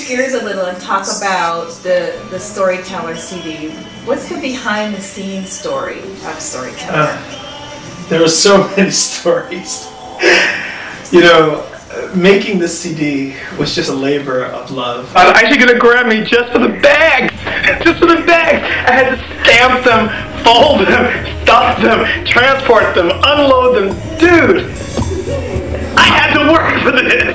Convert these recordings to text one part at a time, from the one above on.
switch gears a little and talk about the Storyteller CD. What's the behind the scenes story of Storyteller? There are so many stories. You know, making this CD was just a labor of love. I was actually gonna grab me just for the bags! Just for the bags! I had to stamp them, fold them, stuff them, transport them, unload them. Dude! I had to work for this!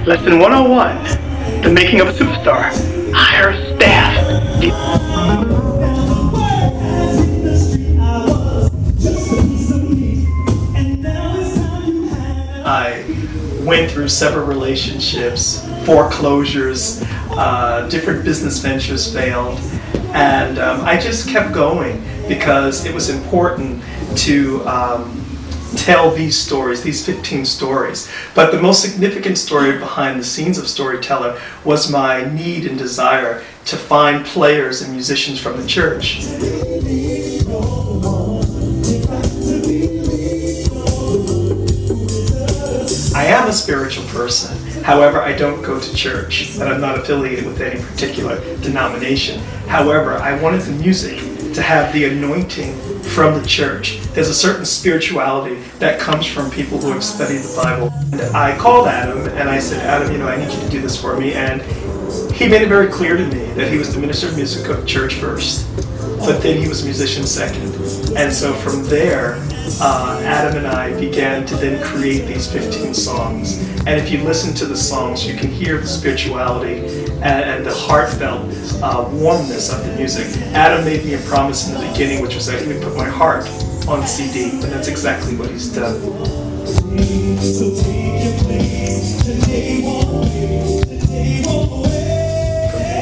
Lesson 101. The making of a superstar. Hire staff. I went through several relationships, foreclosures, different business ventures failed, and I just kept going because it was important to tell these stories, these 15 stories. But the most significant story behind the scenes of Storyteller was my need and desire to find players and musicians from the church. I am a spiritual person, however I don't go to church, and I'm not affiliated with any particular denomination. However, I wanted the music to have the anointing from the church. There's a certain spirituality that comes from people who have studied the Bible. And I called Adam and I said, Adam, you know, I need you to do this for me. And he made it very clear to me that he was the minister of music of church first, but then he was a musician second. And so from there, Adam and I began to then create these 15 songs. And if you listen to the songs, you can hear the spirituality and the heartfelt warmness of the music. Adam made me a promise in the beginning, which was that he would put my heart on CD, and that's exactly what he's done.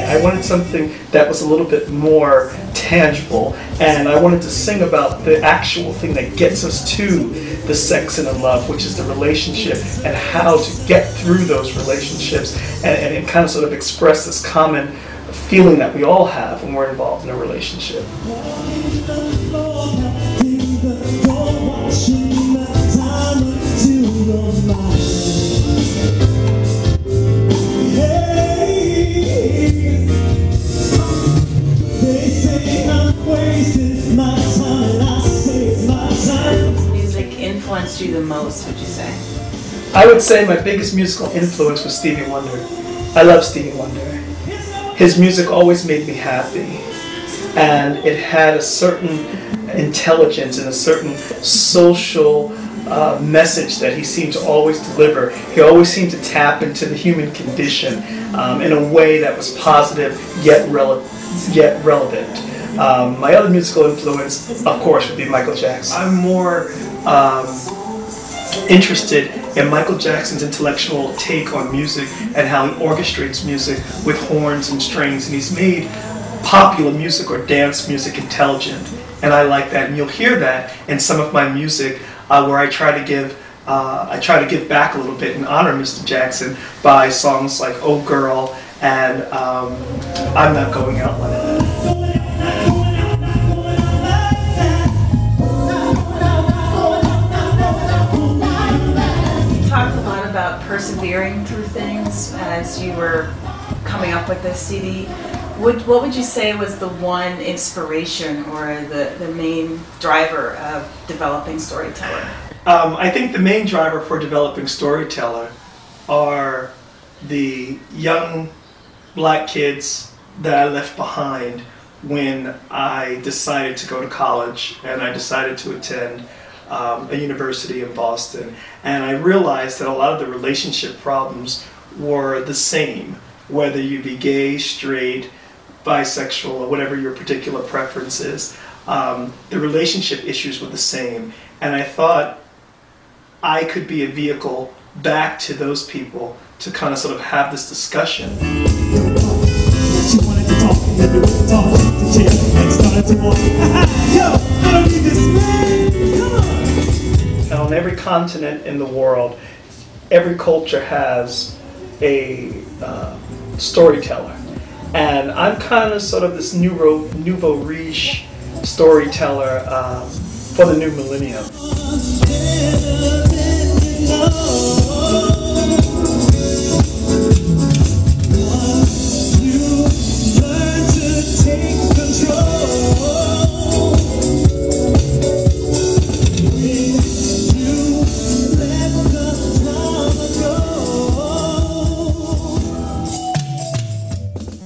I wanted something that was a little bit more tangible, and I wanted to sing about the actual thing that gets us to the sex and the love, which is the relationship, and how to get through those relationships and kind of sort of express this common feeling that we all have when we're involved in a relationship. Music influenced you the most, would you say? I would say my biggest musical influence was Stevie Wonder. I love Stevie Wonder. His music always made me happy, and it had a certain intelligence and a certain social message that he seemed to always deliver. He always seemed to tap into the human condition in a way that was positive yet relevant. My other musical influence, of course, would be Michael Jackson. I'm more interested in Michael Jackson's intellectual take on music and how he orchestrates music with horns and strings, and he's made popular music or dance music intelligent, and I like that. And you'll hear that in some of my music where I try to give back a little bit and honor Mr. Jackson by songs like "Oh Girl" and "I'm Not Going Out Like That." About persevering through things as you were coming up with this CD. What would you say was the one inspiration or the main driver of developing Storyteller? I think the main driver for developing Storyteller are the young black kids that I left behind when I decided to go to college and I decided to attend a university in Boston, and I realized that a lot of the relationship problems were the same, whether you be gay, straight, bisexual, or whatever your particular preference is. The relationship issues were the same, and I thought I could be a vehicle back to those people to kind of sort of have this discussion. On every continent in the world, every culture has a storyteller, and I'm kind of sort of this nouveau riche storyteller for the new millennium.